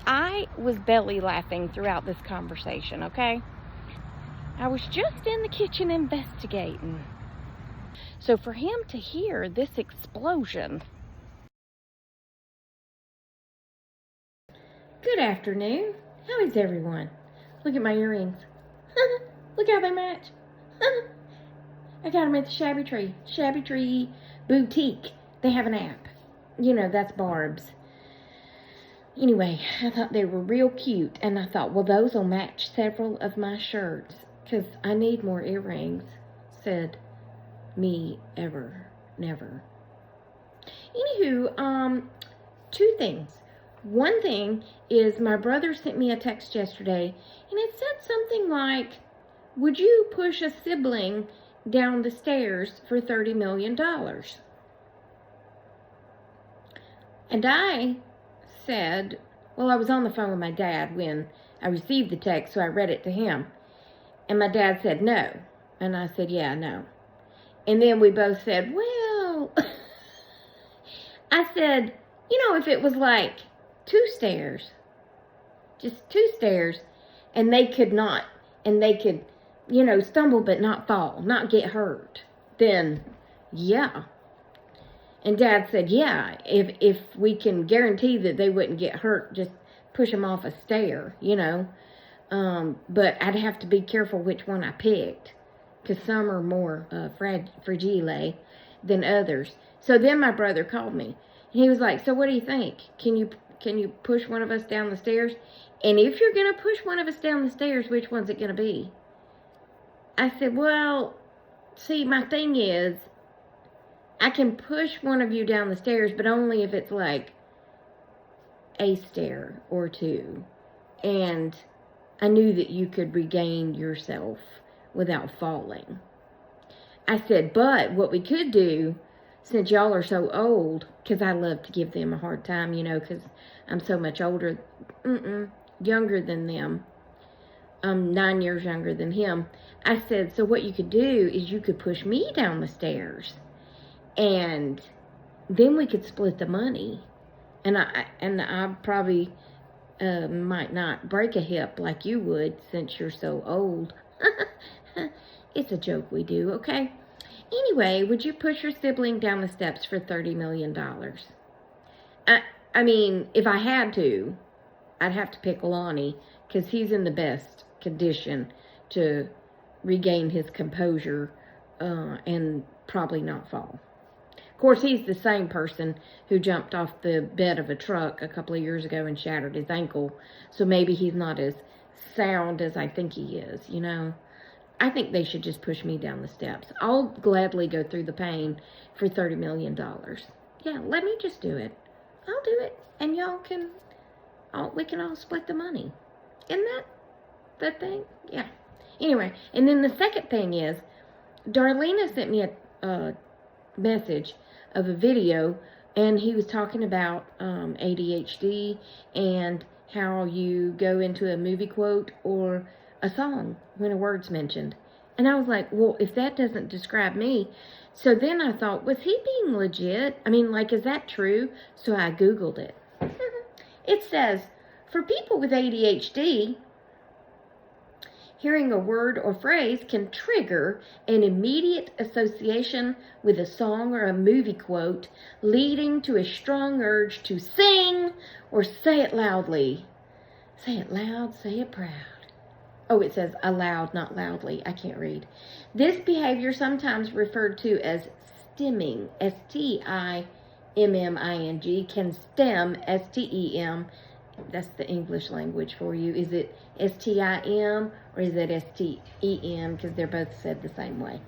I was belly laughing throughout this conversation, okay? I was just in the kitchen investigating. So for him to hear this explosion. Good afternoon. How is everyone? Look at my earrings. Look how they match. I got them at the Shabby Tree Boutique. They have an app. You know, that's Barb's. Anyway, I thought they were real cute, and I thought, well, those will match several of my shirts, because I need more earrings, said me ever, never. Anywho, two things. One thing is my brother sent me a text yesterday, and it said something like, would you push a sibling down the stairs for $30 million? And I said, well, I was on the phone with my dad when I received the text, so I read it to him. And my dad said, no. And I said, yeah, no. And then we both said, well, I said, you know, if it was like 2 stairs, just 2 stairs, and they could, you know, stumble but not fall, not get hurt, then yeah. And Dad said, yeah, if we can guarantee that they wouldn't get hurt, just push them off a stair, you know. But I'd have to be careful which one I picked, because some are more fragile than others. So then my brother called me, and he was like, so what do you think? Can you push one of us down the stairs? And if you're going to push one of us down the stairs, which one's it going to be? I said, well, see, my thing is, I can push one of you down the stairs, but only if it's like a stair or 2. And I knew that you could regain yourself without falling. I said, but what we could do, since y'all are so old, because I love to give them a hard time, you know, because I'm so much older, younger than them. I'm 9 years younger than him. I said, so what you could do is you could push me down the stairs. And then we could split the money. And I probably might not break a hip like you would, since you're so old. It's a joke we do, okay? Anyway, would you push your sibling down the steps for $30 million? I mean, if I had to, I'd have to pick Lonnie, because he's in the best condition to regain his composure and probably not fall. Of course, he's the same person who jumped off the bed of a truck a couple of years ago and shattered his ankle, so maybe he's not as sound as I think he is, you know. I think they should just push me down the steps. I'll gladly go through the pain for $30 million. Yeah, let me just do it. I'll do it, and y'all can, we can all split the money. Isn't that the thing? Yeah. Anyway, and then the second thing is, Darlena sent me a message of a video, and he was talking about ADHD and how you go into a movie quote or a song when a word's mentioned. And I was like, well, if that doesn't describe me. So then I thought, was he being legit? I mean, like, is that true? So I Googled it. It says, for people with ADHD, hearing a word or phrase can trigger an immediate association with a song or a movie quote, leading to a strong urge to sing or say it loudly. Say it loud, say it proud. Oh, it says aloud, not loudly. I can't read. This behavior, sometimes referred to as stimming, S-T-I-M-M-I-N-G, can stem, S-T-E-M. That's the English language for you. Is it S-T-I-M or is it S-T-E-M? Because they're both said the same way.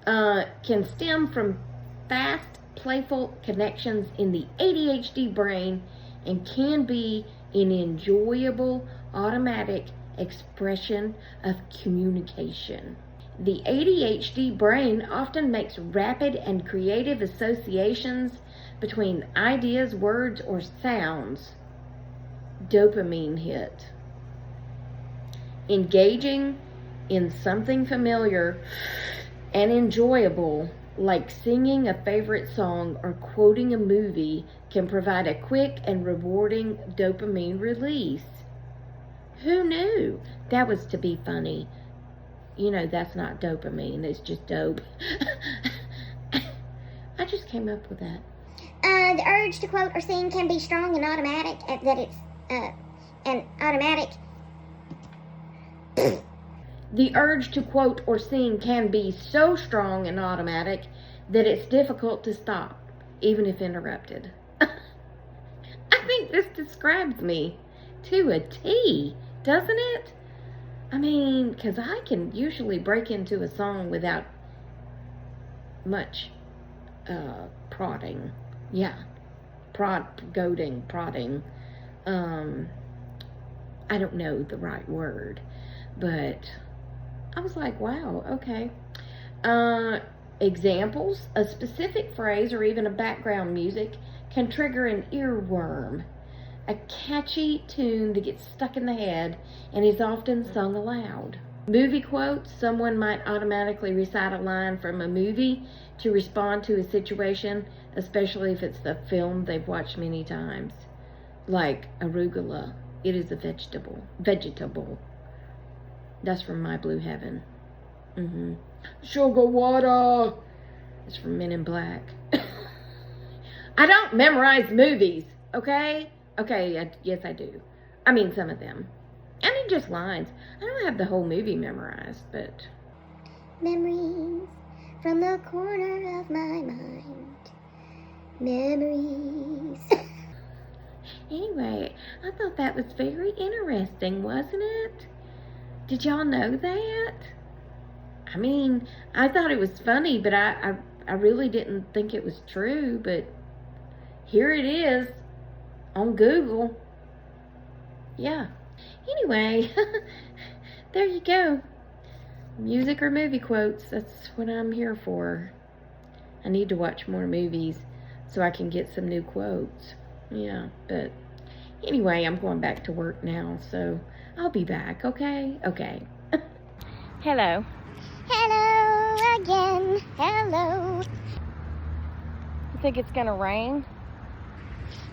Can stem from fast, playful connections in the ADHD brain and can be an enjoyable, automatic expression of communication. The ADHD brain often makes rapid and creative associations between ideas, words, or sounds. Dopamine hit. Engaging in something familiar and enjoyable like singing a favorite song or quoting a movie, can provide a quick and rewarding dopamine release. Who knew that was to be funny? You know, that's not dopamine, it's just dope. I just came up with that. The urge to quote or sing can be strong and automatic, that it's an automatic. The urge to quote or sing can be so strong and automatic that it's difficult to stop, even if interrupted. I think this describes me to a T, doesn't it? I mean, because I can usually break into a song without much prodding. Yeah, prodding. I don't know the right word, but I was like, wow, okay. Examples: a specific phrase or even a background music can trigger an earworm, a catchy tune that gets stuck in the head and is often sung aloud. Movie quotes: someone might automatically recite a line from a movie to respond to a situation, especially if it's the film they've watched many times. Like arugula, it is a vegetable. That's from My Blue Heaven. Sugar water. It's from Men in Black. I don't memorize movies, okay? Okay, yes I do. I mean, some of them. I mean, just lines. I don't have the whole movie memorized, but... Memories from the corner of my mind. Memories. Anyway, I thought that was very interesting, wasn't it? Did y'all know that? I mean, I thought it was funny, but I really didn't think it was true, but here it is on Google. Yeah. Anyway, there you go. Music or movie quotes, that's what I'm here for. I need to watch more movies so I can get some new quotes. Yeah, but anyway, I'm going back to work now, so I'll be back, okay? Okay. Hello. Hello again. Hello. You think it's gonna rain?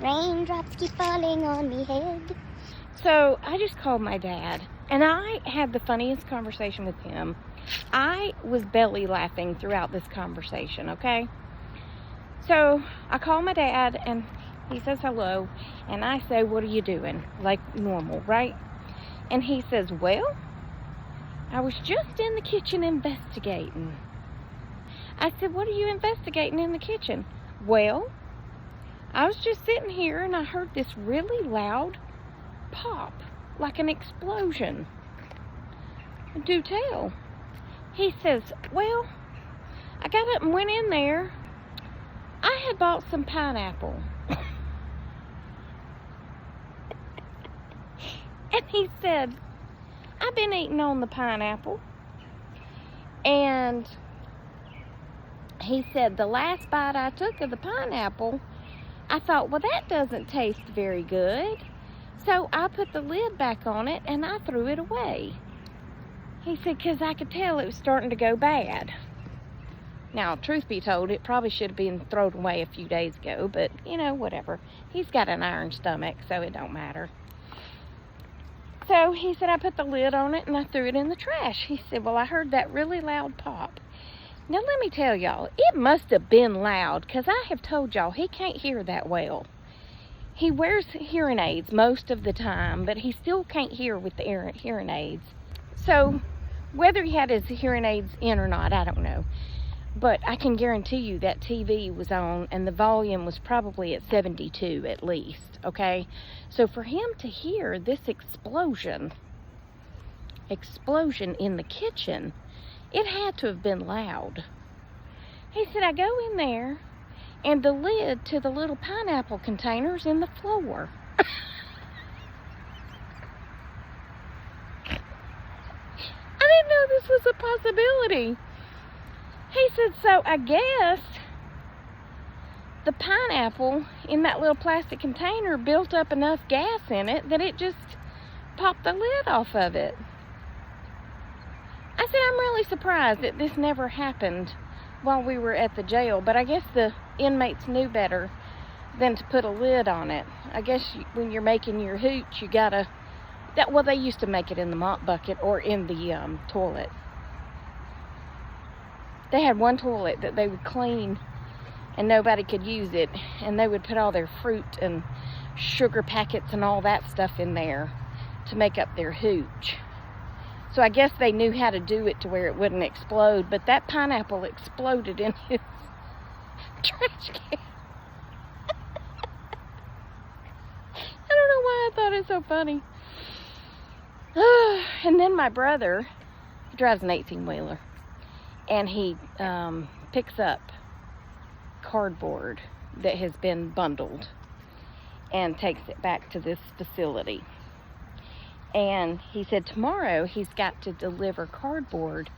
Raindrops keep falling on me head. So I just called my dad, and I had the funniest conversation with him. I was belly laughing throughout this conversation, okay? So I call my dad, and he says hello, and I say, what are you doing? Like normal, right? And he says, well, I was just in the kitchen investigating. I said, what are you investigating in the kitchen? Well, I was just sitting here and I heard this really loud pop, like an explosion. Do tell. He says, well, I got up and went in there. I had bought some pineapple. And he said, I've been eating on the pineapple. And he said, the last bite I took of the pineapple, I thought, well, that doesn't taste very good. So I put the lid back on it and I threw it away. He said, because I could tell it was starting to go bad. Now, truth be told, it probably should have been thrown away a few days ago, but, you know, whatever. He's got an iron stomach, so it don't matter. So he said, I put the lid on it and I threw it in the trash. He said, well, I heard that really loud pop. Now, let me tell y'all, it must have been loud, because I have told y'all he can't hear that well. He wears hearing aids most of the time, but he still can't hear with the hearing aids. So, whether he had his hearing aids in or not, I don't know. But I can guarantee you that TV was on and the volume was probably at 72 at least, okay? So for him to hear this explosion in the kitchen, it had to have been loud. He said, I go in there and the lid to the little pineapple container's in the floor. I didn't know this was a possibility. He said, so I guess the pineapple in that little plastic container built up enough gas in it that it just popped the lid off of it. I said, I'm really surprised that this never happened while we were at the jail, but I guess the inmates knew better than to put a lid on it. I guess when you're making your hooch, you gotta, well, they used to make it in the mop bucket or in the toilet. They had one toilet that they would clean and nobody could use it, and they would put all their fruit and sugar packets and all that stuff in there to make up their hooch. So I guess they knew how to do it to where it wouldn't explode, but that pineapple exploded in his trash can. I don't know why I thought it was so funny. And then my brother, he drives an 18-wheeler, and he picks up cardboard that has been bundled and takes it back to this facility. And he said tomorrow he's got to deliver cardboard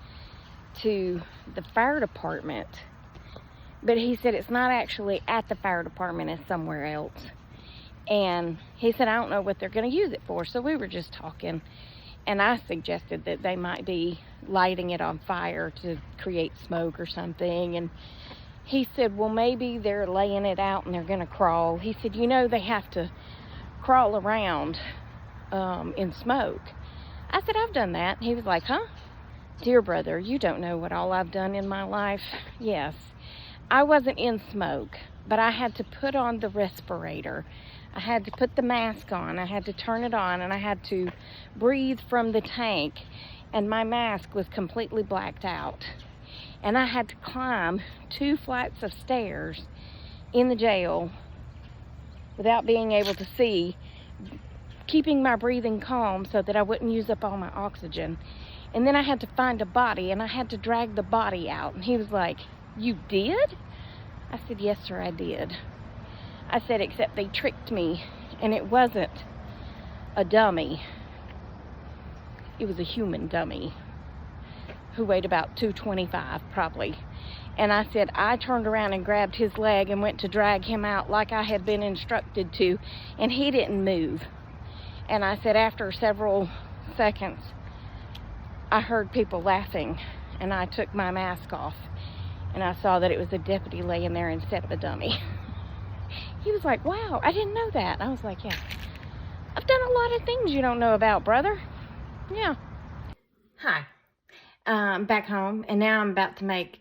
to the fire department. But he said it's not actually at the fire department, it's somewhere else. And he said, I don't know what they're going to use it for. So we were just talking, and I suggested that they might be lighting it on fire to create smoke or something. And he said, well, maybe they're laying it out and they're going to crawl. He said, you know, they have to crawl around in smoke. I said, I've done that. He was like, huh? Dear brother, you don't know what all I've done in my life. Yes, I wasn't in smoke, but I had to put on the respirator. I had to put the mask on. I had to turn it on, and I had to breathe from the tank, and my mask was completely blacked out. And I had to climb 2 flights of stairs in the jail without being able to see, keeping my breathing calm so that I wouldn't use up all my oxygen. And then I had to find a body, and I had to drag the body out. And he was like, you did? I said, yes, sir, I did. I said, except they tricked me, and it wasn't a dummy. It was a human dummy who weighed about 225 probably. And I said, I turned around and grabbed his leg and went to drag him out like I had been instructed to, and he didn't move. And I said, after several seconds, I heard people laughing, and I took my mask off, and I saw that it was a deputy laying there instead of a dummy. He was like, wow, I didn't know that. I was like, yeah, I've done a lot of things you don't know about, brother. Yeah. Hi. I'm back home, and now I'm about to make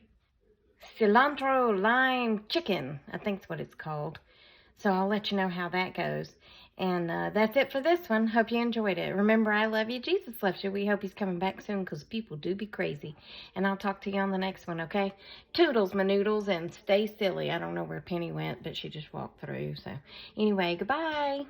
cilantro lime chicken. I think that's what it's called. So I'll let you know how that goes. And that's it for this one. Hope you enjoyed it. Remember, I love you. Jesus loves you. We hope he's coming back soon, because people do be crazy. And I'll talk to you on the next one, okay? Toodles, my noodles, and stay silly. I don't know where Penny went, but she just walked through. So anyway, goodbye.